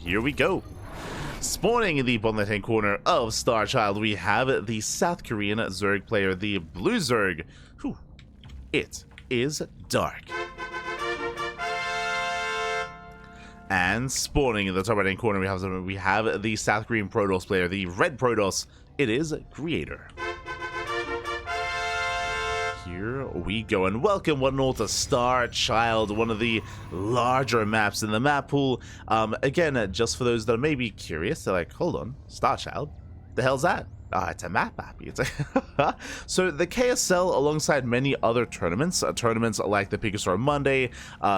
here we go. Spawning in the bottom left hand corner of Star Child, we have the South Korean Zerg player, the Blue Zerg. Whew. It is Dark. And spawning in the top right hand corner, we have the South Korean Protoss player, the Red Protoss. It is Creator. Here we go, and welcome one and all to Star Child, one of the larger maps in the map pool. Again, just for those that are maybe curious, they're like, hold on, Star Child? The hell's that? It's a map app. It's so the KSL, alongside many other tournaments, tournaments like the Pickasaur Monday,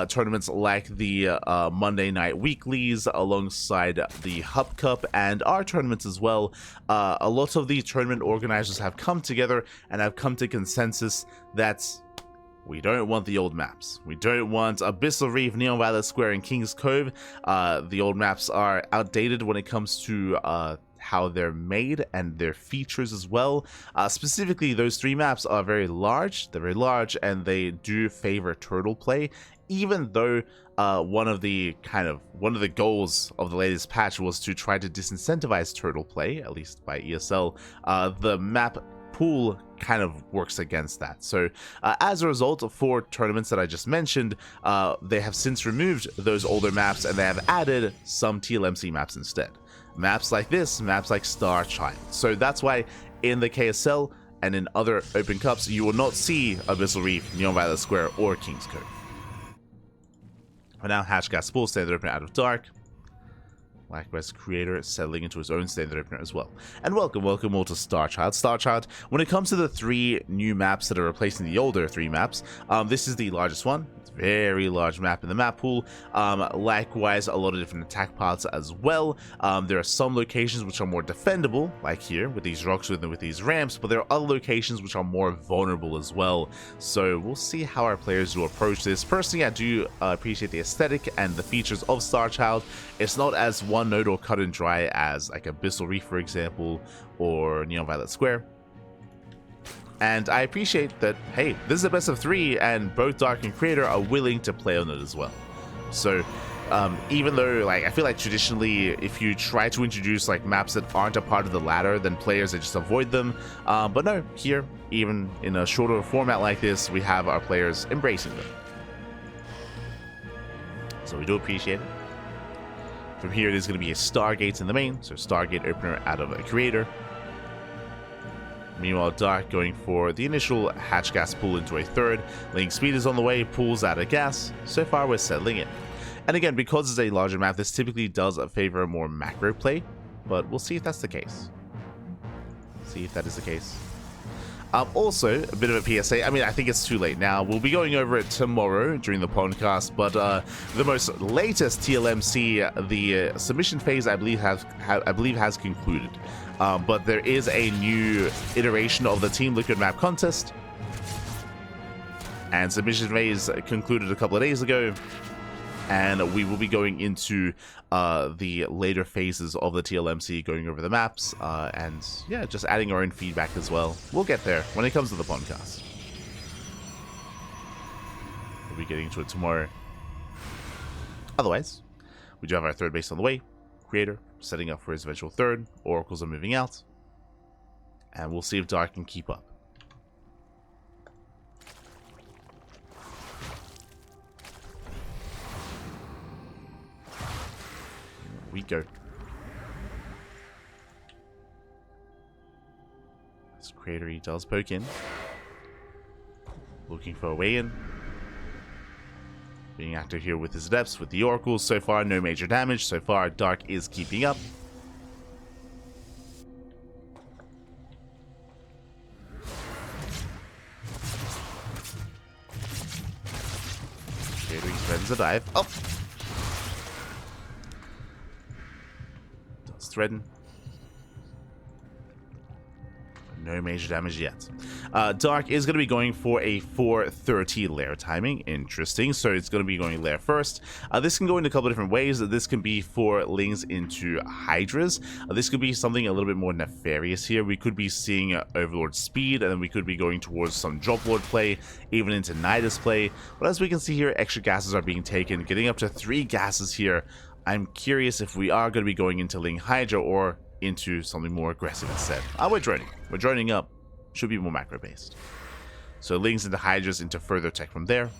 tournaments like the Monday Night Weeklies, alongside the Hub Cup, and our tournaments as well, a lot of the tournament organizers have come together and have come to consensus that we don't want the old maps. We don't want Abyssal Reef, Neon Violet Square, and King's Cove. The old maps are outdated when it comes to how they're made and their features as well. Specifically, those three maps are very large. They're very large, and they do favor turtle play. Even though one of the goals of the latest patch was to try to disincentivize turtle play, at least by ESL, the map pool kind of works against that. So as a result, for tournaments that I just mentioned, they have since removed those older maps and they have added some TLMC maps instead. Maps like this, maps like Star Child. So that's why in the KSL and in other open cups, you will not see Abyssal Reef, Neon Violet Square, or King's Cove. For now, Hatchgas Pool standard opener out of Dark. Likewise, Creator settling into his own standard opener as well. And welcome all to Star Child. Star Child, when it comes to the three new maps that are replacing the older three maps, this is the largest one. It's a very large map in the map pool. Likewise, a lot of different attack paths as well. There are some locations which are more defendable, like here, with these rocks, with these ramps, but there are other locations which are more vulnerable as well. So we'll see how our players do approach this. Personally, I do appreciate the aesthetic and the features of Star Child. It's not as one note or cut and dry as like Abyssal Reef, for example, or Neon Violet Square. And I appreciate that, hey, this is a best of three, and both Dark and Creator are willing to play on it as well. So even though, like, I feel like traditionally, if you try to introduce like maps that aren't a part of the ladder, then players, they just avoid them. But no, here, even in a shorter format like this, we have our players embracing them. So we do appreciate it. From here, it is going to be a Stargate in the main, so Stargate opener out of a Creator. Meanwhile, Dark going for the initial hatch gas pull into a third. Link speed is on the way, pulls out of gas. So far, we're settling in. And again, because it's a larger map, this typically does favor more macro play, but we'll see if that's the case. See if that is the case. Also, a bit of a PSA. I mean, I think it's too late now. We'll be going over it tomorrow during the podcast, but the most latest TLMC, the submission phase, I believe has concluded. But there is a new iteration of the Team Liquid map contest, and submission phase concluded a couple of days ago. And we will be going into the later phases of the TLMC, going over the maps, and yeah, just adding our own feedback as well. We'll get there when it comes to the podcast. We'll be getting to it tomorrow. Otherwise, we do have our third base on the way. Creator setting up for his eventual third. Oracles are moving out. And we'll see if Dark can keep up. We go. This Creator, he does poke in. Looking for a way in. Being active here with his Adepts, with the Oracles. So far, no major damage. So far, Dark is keeping up. Creator, he threatens a dive. Oh! Threaten. No major damage yet. Dark is going to be going for a 4:30 lair timing. Interesting. So it's going to be going lair first. This can go in a couple of different ways. This can be for links into Hydras. This could be something a little bit more nefarious here. We could be seeing Overlord speed, and then we could be going towards some Drop Lord play, even into Nidus play. But as we can see here, extra gases are being taken, getting up to 3 gases here. I'm curious if we are going to be going into Ling Hydra or into something more aggressive instead. We're droning. We're droning up. Should be more macro based. So Lings into Hydras into further tech from there.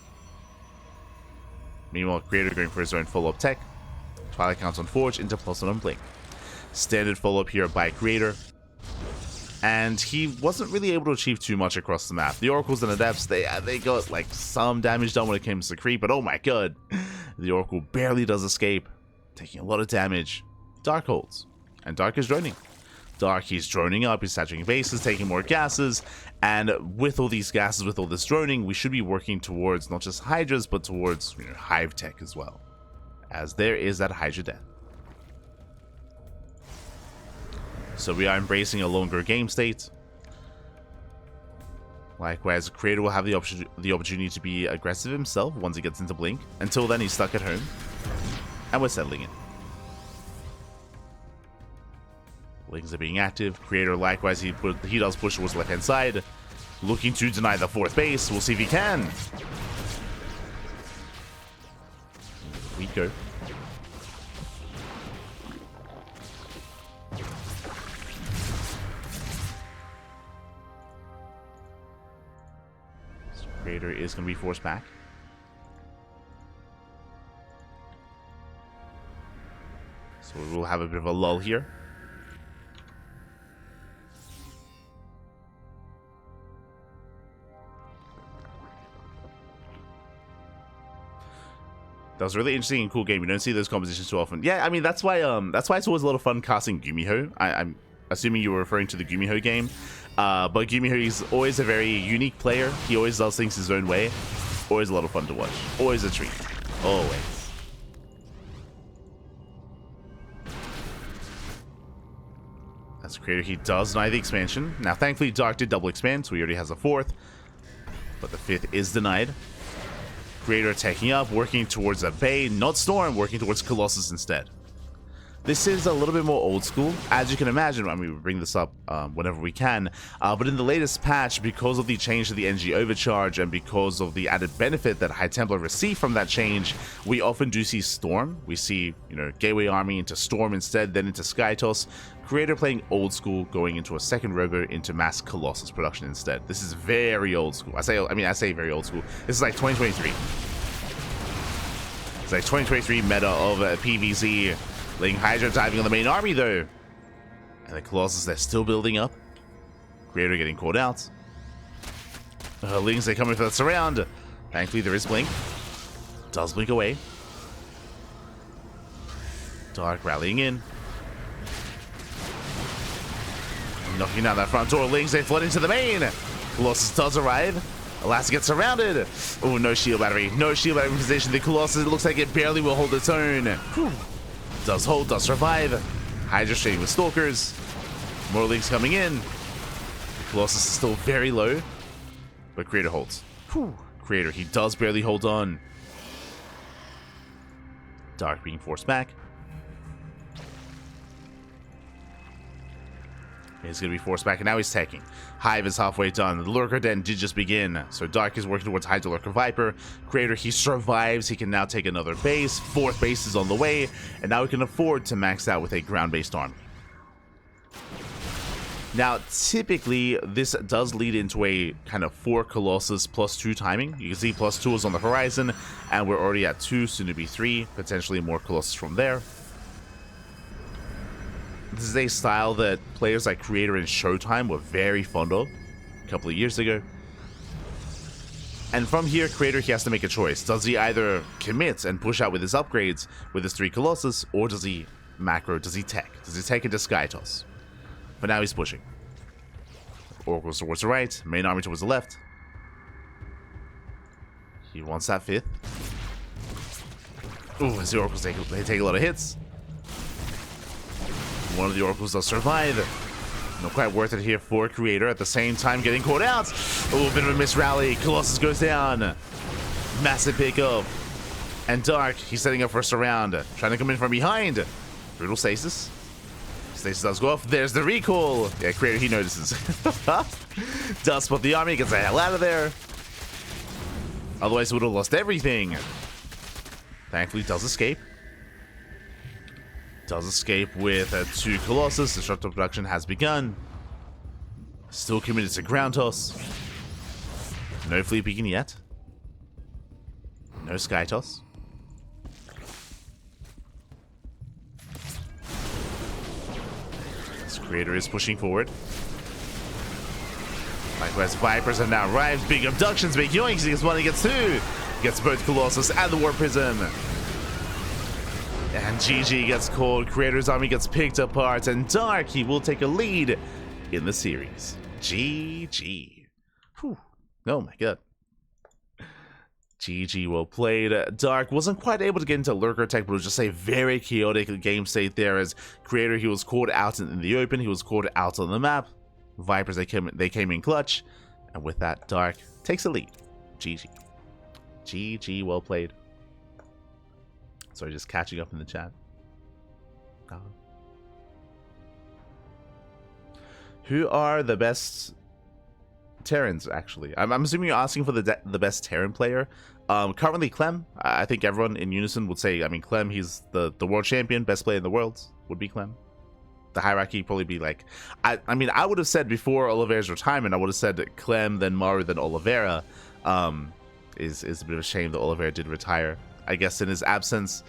Meanwhile, Creator going for his own follow-up tech. Twilight Counts on Forge into +1 on Blink. Standard follow-up here by Creator. And he wasn't really able to achieve too much across the map. The Oracles and Adepts, they got like some damage done when it came to the creep, but oh my god. The Oracle barely does escape, taking a lot of damage. Dark holds. And Dark is droning. Dark, he's droning up, he's saturating bases, taking more gases, and with all these gases, with all this droning, we should be working towards not just Hydras, but towards Hive Tech as well. As there is that Hydra death. So we are embracing a longer game state. Likewise, Creator will have the opportunity to be aggressive himself once he gets into Blink. Until then, he's stuck at home. And we're settling in. Lings are being active. Creator, likewise, he does push towards the left-hand side. Looking to deny the 4th base. We'll see if he can. We go. So Creator is going to be forced back. So we'll have a bit of a lull here. That was a really interesting and cool game. You don't see those compositions too often. Yeah, I mean that's why it's always a lot of fun casting Gumiho. I'm assuming you were referring to the Gumiho game, but Gumiho is always a very unique player. He always does things his own way. Always a lot of fun to watch. Always a treat. Always. As a Creator, he does deny the expansion. Now, thankfully, Dark did double expand, so he already has a 4th, but the 5th is denied. Creator taking up, working towards a Bay, not Storm, working towards Colossus instead. This is a little bit more old school, as you can imagine. I mean, we bring this up whenever we can, but in the latest patch, because of the change to the NG overcharge and because of the added benefit that High Templar received from that change, we often do see Storm. We see, Gateway Army into Storm instead, then into Skytoss. Creator playing old school, going into a second robo into mass Colossus production instead. This is very old school. I say very old school. This is like 2023. It's like 2023 meta of PvZ. Ling Hydra diving on the main army though. And the Colossus, they're still building up. Creator getting caught out. Lings, they coming for the surround. Thankfully there is Blink. Does Blink away. Dark rallying in. Knocking down that front door. Lings, they flood into the main. Colossus does arrive. Elastic gets surrounded. Oh, no shield battery. No shield battery position. The Colossus, it looks like it barely will hold its own. Whew. Does hold, does survive. Hydra trading with Stalkers. More Lings coming in. The Colossus is still very low. But Creator holds. Whew. Creator, he does barely hold on. Dark being forced back. He's going to be forced back, and now he's taking. Hive is halfway done. The Lurker Den did just begin, so Dark is working towards Hydra Lurker Viper. Creator, he survives. He can now take another base. 4th base is on the way, and now he can afford to max out with a ground-based army. Now, typically, this does lead into a kind of 4 Colossus +2 timing. You can see +2 is on the horizon, and we're already at 2, soon to be 3, potentially more Colossus from there. This is a style that players like Creator and Showtime were very fond of a couple of years ago. And from here, Creator, he has to make a choice. Does he either commit and push out with his upgrades with his 3 Colossus, or does he macro, does he tech? Does he take into Skytoss? But now he's pushing. Oracles towards the right, main army towards the left. He wants that 5th. Ooh, his Oracles, they take a lot of hits. One of the Oracles does survive. Not quite worth it here for Creator. At the same time, getting caught out. Oh, a bit of a miss rally. Colossus goes down. Massive pickup. And Dark, he's setting up for a surround. Trying to come in from behind. Brutal Stasis. Stasis does go off. There's the recall. Yeah, Creator, he notices. Does spot the army. Gets the hell out of there. Otherwise, he would have lost everything. Thankfully, does escape. Does escape with 2 Colossus. Disruptive production has begun. Still committed to ground toss. No Fleet Beacon yet. No Sky Toss. This creator is pushing forward. Likewise, Vipers have now arrived. Big abductions, big yoinks. He gets 1, he gets 2. Gets both Colossus and the War Prism. And GG gets called. Creator's army gets picked apart. And Dark, he will take a lead in the series. GG. Whew. Oh my god. GG, well played. Dark wasn't quite able to get into Lurker Tech, but it was just a very chaotic game state there. As Creator, he was caught out in the open. He was caught out on the map. Vipers, they came in clutch. And with that, Dark takes a lead. GG. GG, well played. Sorry, just catching up in the chat. Who are the best Terrans, actually? I'm assuming you're asking for the best Terran player. Currently, Clem. I think everyone in unison would say, I mean, Clem, he's the world champion, best player in the world, would be Clem. The hierarchy probably be like, I mean, I would have said before Oliveira's retirement, I would have said Clem, then Maru, then Oliveira. Is a bit of a shame that Oliveira did retire. I guess in his absence,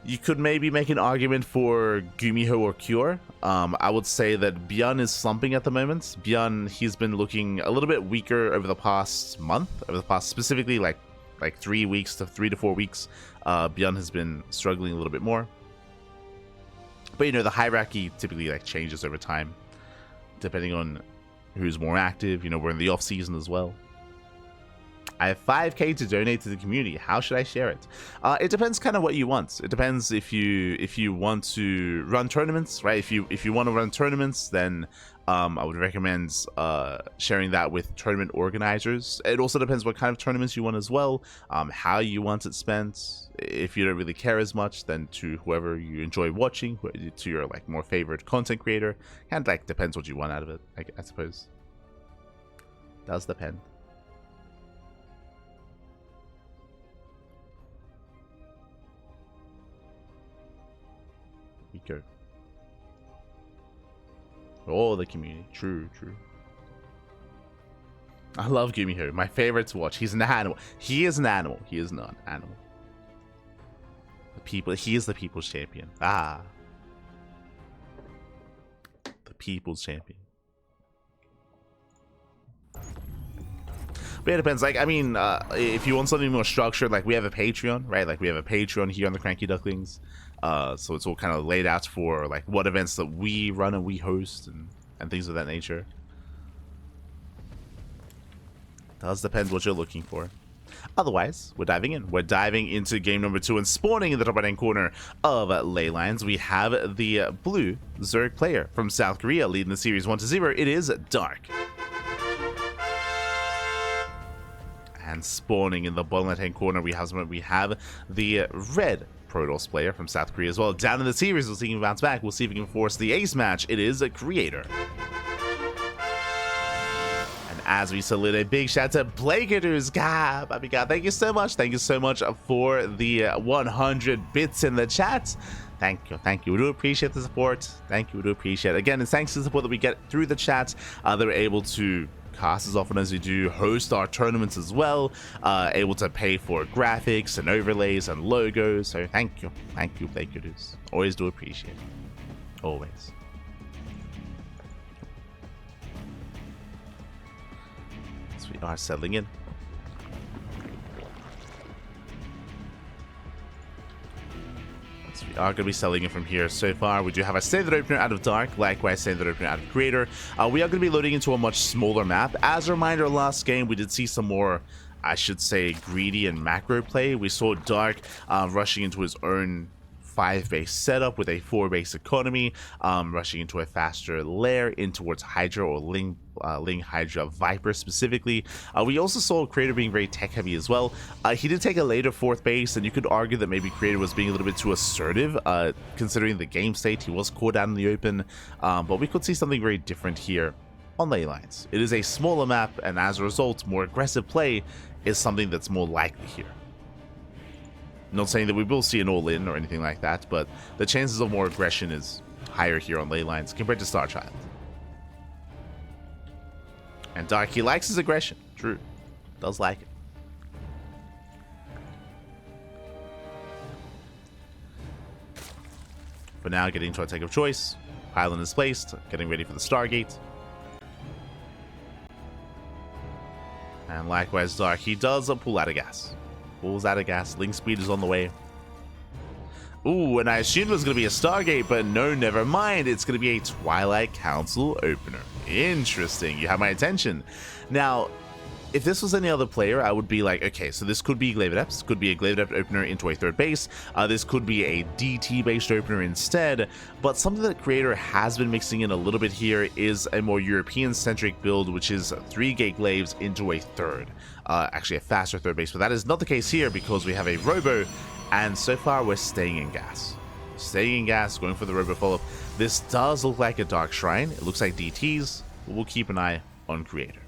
you could maybe make an argument for Gumiho or Cure. I would say that Björn is slumping at the moment. Björn, he's been looking a little bit weaker over the past month, specifically like 3 weeks to 3 to 4 weeks. Björn has been struggling a little bit more. But you know, the hierarchy typically like changes over time, depending on who's more active. You know, we're in the off season as well. I have 5K to donate to the community. How should I share it? It depends kind of what you want. It depends if you want to run tournaments, right? If you want to run tournaments, then I would recommend sharing that with tournament organizers. It also depends what kind of tournaments you want as well, how you want it spent. If you don't really care as much, then to whoever you enjoy watching, to your like more favorite content creator. Kind of like depends what you want out of it, I suppose. Does depend. Go. Oh, the community. True. I love Gumiho. My favorite to watch. He's an animal. He is an animal. He is not an animal. He is the people's champion. The people's champion. But it depends. Like, I mean, if you want something more structured, like we have a Patreon, right? Like we have a Patreon here on the CranKy Ducklings. So it's all kind of laid out for like what events that we run and we host and things of that nature. Does depend what you're looking for. Otherwise, we're diving in. We're diving into game number 2 and spawning in the top right hand corner of Ley Lines. We have the blue Zerg player from South Korea leading the series 1-0. It is Dark. And spawning in the bottom left hand corner, we have the red Protoss player from South Korea as well. Down in the series, we'll see if he can bounce back. We'll see if he can force the ace match. It is a Creator. And as we salute, a big shout out to Blakers. God, my God, thank you so much. Thank you so much for the 100 bits in the chat. Thank you. We do appreciate the support. Thank you. We do appreciate it. Again, it's thanks to the support that we get through the chat that we're able to cast as often as we do, host our tournaments as well, able to pay for graphics and overlays and logos. So thank you, Blakers. Always do appreciate it. Always. So we are settling in. We are going to be selling it from here. So far, we do have a standard opener out of Dark, likewise standard opener out of Creator. We are going to be loading into a much smaller map. As a reminder, last game we did see some more, I should say, greedy and macro play. We saw Dark rushing into his own 5-base setup with a 4-base economy, rushing into a faster lair in towards Hydra or Ling Hydra Viper specifically. We also saw Creator being very tech heavy as well. He did take a later 4th base, and you could argue that maybe Creator was being a little bit too assertive considering the game state. He was caught out in the open, but we could see something very different here on Ley Lines. It is a smaller map, and as a result, more aggressive play is something that's more likely here. Not saying that we will see an all-in or anything like that, but the chances of more aggression is higher here on ley lines compared to Starchild. And Dark, he likes his aggression. True. Does like it. For now, getting to our take of choice. Pylon is placed, getting ready for the Stargate. And likewise, Dark, he does pull out of gas. Pulls out of gas. Link speed is on the way. Ooh, and I assumed it was going to be a Stargate, but no, never mind. It's going to be a Twilight Council opener. Interesting. You have my attention. Now, if this was any other player, I would be like, okay, so this could be Glaive Adepts, could be a Glaive Adept opener into a third base. This could be a DT-based opener instead. But something that Creator has been mixing in a little bit here is a more European-centric build, which is 3-gate Glaives into a third. Actually, a faster third base, but that is not the case here because we have a Robo, and so far we're staying in gas. Staying in gas, going for the Robo follow-up. This does look like a Dark Shrine. It looks like DTs, but we'll keep an eye on Creator.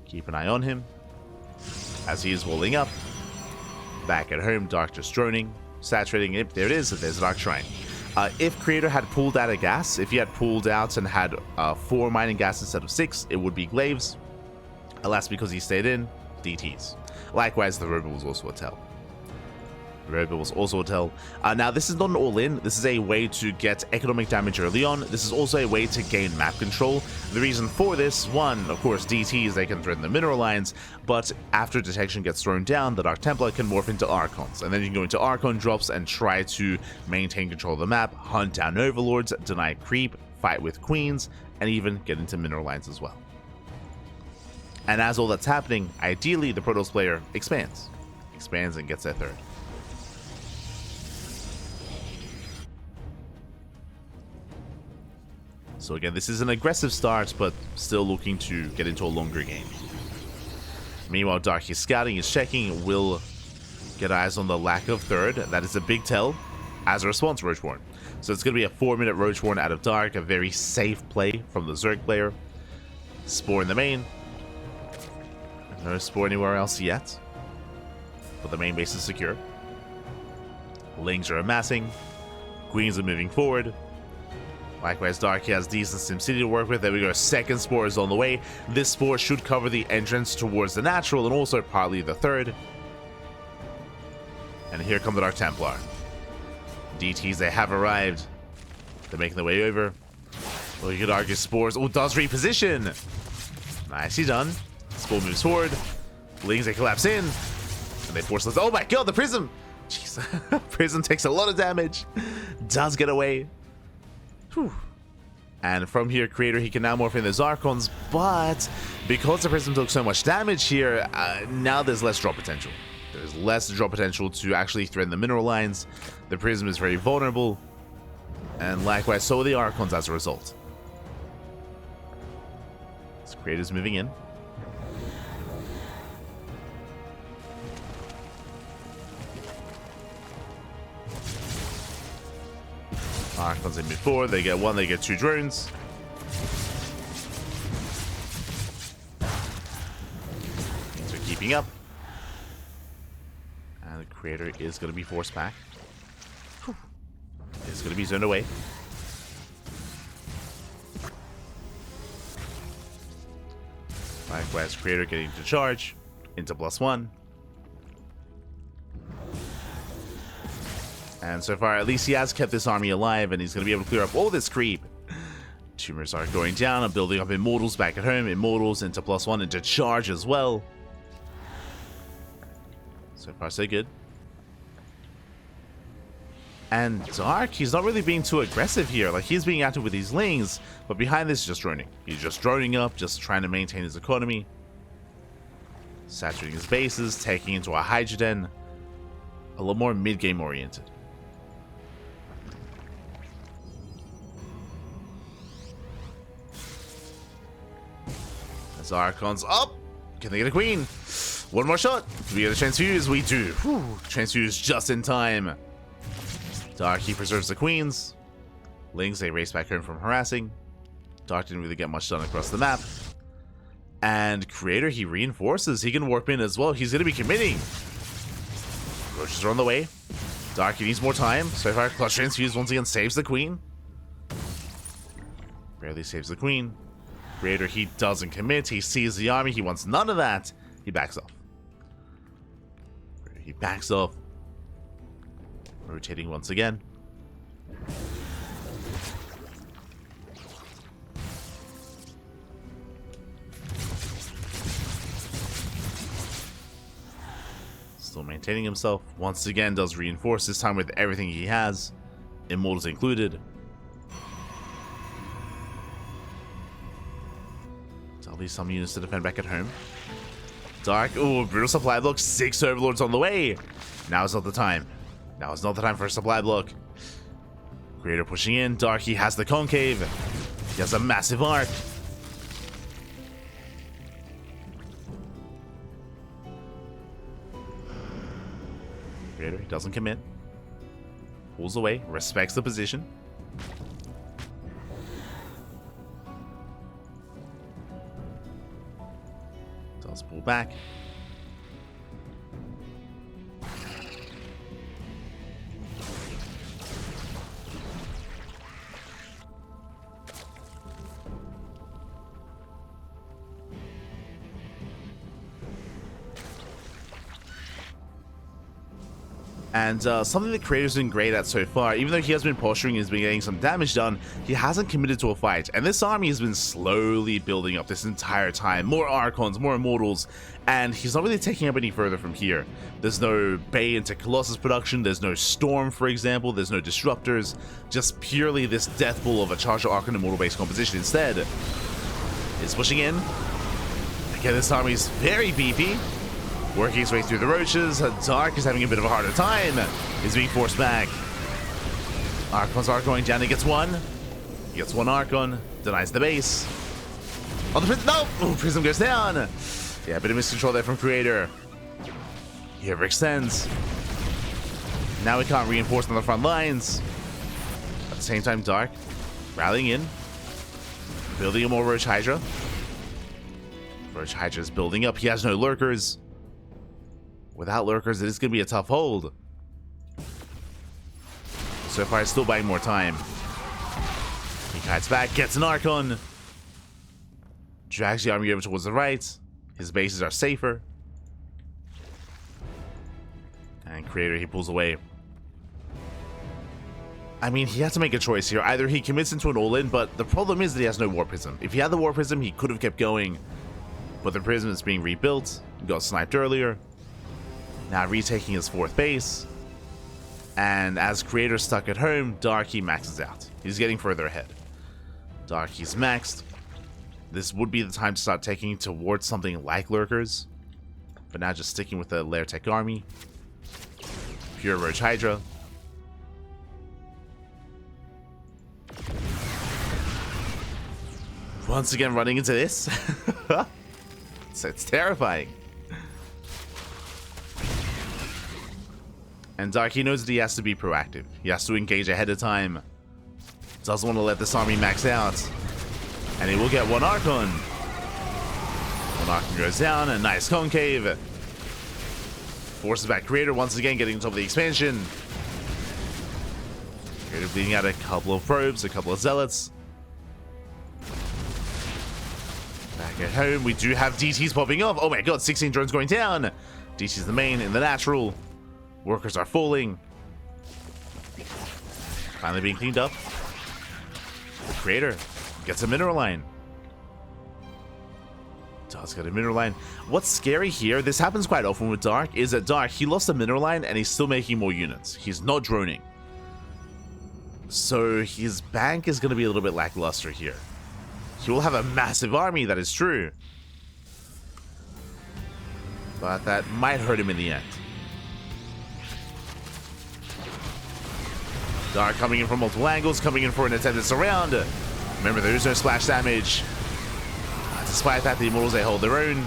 Keep an eye on him as he is walling up. Back at home, Dark just droning, saturating it. There it is. There's a Dark Shrine. If Creator had pulled out of gas, if he had pulled out and had 4 mining gas instead of 6, it would be Glaives. Alas, because he stayed in, DTs. Likewise, the Robo was also a tell. Robo was also a tell. Now, this is not an all-in. This is a way to get economic damage early on. This is also a way to gain map control. The reason for this, one, of course, DTs, they can threaten the mineral lines, but after detection gets thrown down, the Dark Templar can morph into Archons, and then you can go into Archon drops and try to maintain control of the map, hunt down Overlords, deny creep, fight with Queens, and even get into mineral lines as well. And as all that's happening, ideally, the Protoss player expands. Expands and gets their third. So again, this is an aggressive start, but still looking to get into a longer game. Meanwhile, Dark is scouting, is checking, will get eyes on the lack of third. That is a big tell. As a response, Roachborn. So it's going to be a 4-minute Roachborn out of Dark, a very safe play from the Zerg player. Spore in the main. No Spore anywhere else yet, but the main base is secure. Lings are amassing. Queens are moving forward. Likewise, Dark has decent SimCity to work with. There we go. Second Spore is on the way. This Spore should cover the entrance towards the natural and also partly the third. And here come the Dark Templar. DTs, they have arrived. They're making their way over. Oh, you could argue Spores. Oh, does reposition. Nicely done. Spore moves forward. Lings, they collapse in. And they force us. Oh my god, the Prism! Jeez. Prism takes a lot of damage. Does get away. Whew. And from here, Creator, he can now morph in the Zarkons, but because the Prism took so much damage here, now there's less drop potential. There's less drop potential to actually threaten the mineral lines. The Prism is very vulnerable, and likewise, so are the Archons as a result. So Creator's moving in. Archons in mid 4, they get 1, they get 2 drones. So keeping up. And the Creator is going to be forced back. It's going to be zoned away. Likewise, Creator getting to charge into +1. And so far, at least he has kept this army alive, and he's going to be able to clear up all this creep. Tumors are going down. I'm building up Immortals back at home. Immortals into +1 into charge as well. So far, so good. And Dark, he's not really being too aggressive here. Like, he's being active with these Lings, but behind this, just droning. He's just droning up, just trying to maintain his economy. Saturating his bases, taking into a Hydroden. A little more mid-game oriented. As Archons up. Can they get a Queen? One more shot. Do we get a Transfuse? We do. Whew. Transfuse just in time. Dark, he preserves the Queens. Lings, they race back home from harassing. Dark didn't really get much done across the map. And Creator, he reinforces. He can warp in as well. He's going to be committing. Roaches are on the way. Dark, he needs more time. So far, Clutch Transfuse once again saves the queen. Barely saves the queen. Creator, he doesn't commit. He sees the army. He wants none of that. He backs off. He backs off. Rotating once again. Still maintaining himself. Once again does reinforce, this time with everything he has. Immortals included. There'll be some units to defend back at home. Dark, ooh, brutal supply block. 6 overlords on the way. Now is not the time. Now is not the time for a supply block. Creator pushing in. Dark, he has the concave. He has a massive arc. Creator, he doesn't commit. Pulls away, respects the position. Does pull back. And something that Creator's been great at so far, even though he has been posturing and has been getting some damage done, he hasn't committed to a fight. And this army has been slowly building up this entire time. More Archons, more Immortals, and he's not really taking up any further from here. There's no Bay into Colossus production, there's no Storm, for example, there's no Disruptors, just purely this death bull of a Charger Archon Immortal-based composition instead. He's pushing in. Again, this army is very beefy. Working his way through the roaches. Dark is having a bit of a harder time. He's being forced back. Archons are going down. He gets one. He gets one Archon. Denies the base. On the Prism. No! Ooh, Prism goes down. Yeah, a bit of miscontrol there from Creator. He overextends. Now we can't reinforce on the front lines. At the same time, Dark rallying in. Building a more Roach Hydra. Roach Hydra is building up. He has no lurkers. Without lurkers, it is going to be a tough hold. So far, it's still buying more time. He kites back, gets an Archon. Drags the army over towards the right. His bases are safer. And Creator, he pulls away. I mean, he has to make a choice here. Either he commits into an all-in, but the problem is that he has no War Prism. If he had the War Prism, he could have kept going. But the Prism is being rebuilt. He got sniped earlier. Now retaking his 4th base. And as Creator stuck at home, Darky maxes out. He's getting further ahead. Darky's maxed. This would be the time to start taking towards something like Lurkers. But now just sticking with the Lair Tech army. Pure Roach Hydra. Once again running into this. So it's terrifying. And Dark, he knows that he has to be proactive. He has to engage ahead of time. Doesn't want to let this army max out. And he will get one Archon. One Archon goes down, a nice concave. Forces back Creator once again, getting on top of the expansion. Creator bleeding out a couple of probes, a couple of zealots. Back at home, we do have DTs popping off. Oh my god, 16 drones going down. DT's the main in the natural. Workers are falling. Finally being cleaned up. The Creator gets a mineral line. Does get a mineral line. What's scary here, this happens quite often with Dark, is that Dark, he lost a mineral line and he's still making more units. He's not droning. So his bank is going to be a little bit lackluster here. He will have a massive army, that is true. But that might hurt him in the end. Dark coming in from multiple angles, coming in for an attempted surround. Remember, there is no splash damage. Despite that, the Immortals, they hold their own.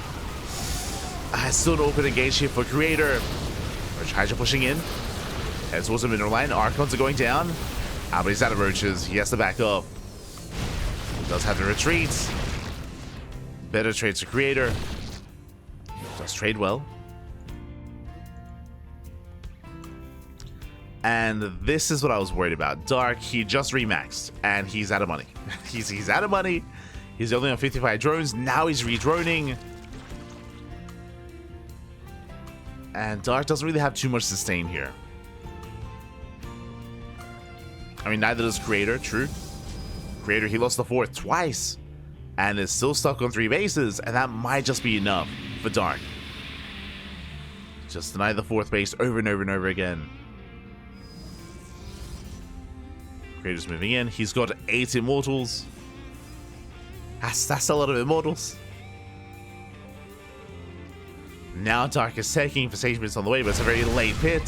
Still an open engage here for Creator. Roach Hydra pushing in. Heads towards the mineral line. Archons are going down. But he's out of roaches. He has to back off. Does have to retreat. Better trades for Creator. Does trade well. And this is what I was worried about. Dark, he just remaxed, and he's out of money. he's out of money. He's only on 55 drones. Now he's redroning. And Dark doesn't really have too much sustain here. I mean, neither does Creator, true. Creator, he lost the 4th twice. And is still stuck on 3 bases, and that might just be enough for Dark. Just deny the 4th base over and over and over again. Creator's moving in. He's got 8 Immortals. That's a lot of Immortals. Now Dark is taking for Sage Blitz on the way, but it's a very late pit.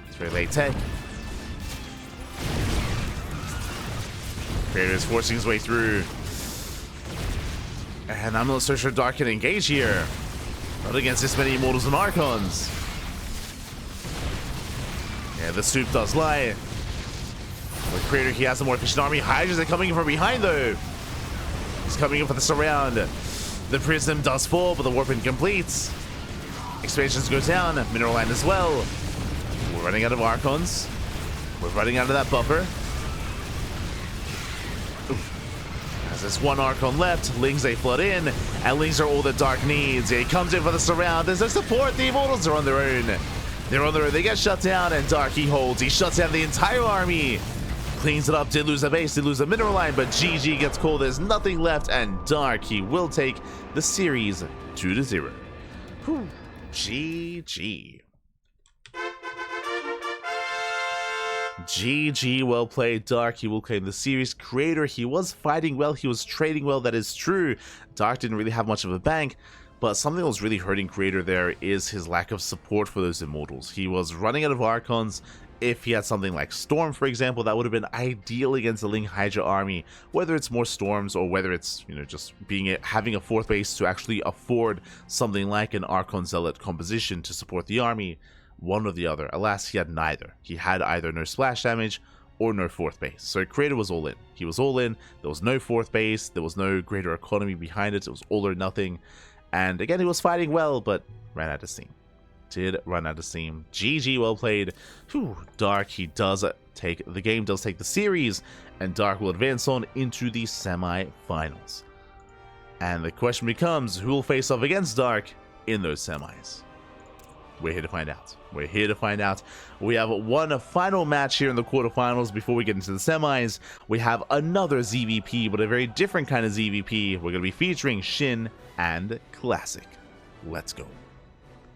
It's very late tech. Creator is forcing his way through. And I'm not so sure Dark can engage here. Not against this many Immortals and Archons. Yeah, the soup does lie. With Creator, he has a more efficient army. Hydras are coming in from behind, though. He's coming in for the surround. The Prism does fall, but the Warping completes. Expansions go down. Mineral Land as well. We're running out of Archons. We're running out of that buffer. There's 1 Archon left. Lings, they flood in, and Lings are all that Dark needs. He comes in for the surround. There's no support. The Immortals are on their own. They're on their own. They get shut down, and Dark, he holds. He shuts down the entire army. Cleans it up. Did lose a base. Did lose a mineral line, but GG gets called. There's nothing left, and Dark, he will take the series 2-0. Whew. GG. GG, well played, Dark. He will claim the series. Creator, he was fighting well, he was trading well, that is true. Dark didn't really have much of a bank, but something that was really hurting Creator there is his lack of support for those Immortals. He was running out of Archons. If he had something like Storm, for example, that would have been ideal against the Ling Hydra army, whether it's more Storms or whether it's, you know, just having a 4th base to actually afford something like an Archon Zealot composition to support the army. One or the other. Alas, he had neither. He had either no splash damage or no 4th base. So Creator was all in. He was all in. There was no 4th base. There was no greater economy behind it. It was all or nothing. And again, he was fighting well, but ran out of steam. Did run out of steam. GG, well played. Whew. Dark, he does take the game, does take the series, and Dark will advance on into the semi-finals. And the question becomes, who will face off against Dark in those semis? We're here to find out. We're here to find out. We have one final match here in the quarterfinals before we get into the semis. We have another ZvP, but a very different kind of ZvP. We're going to be featuring Shin and Classic. Let's go.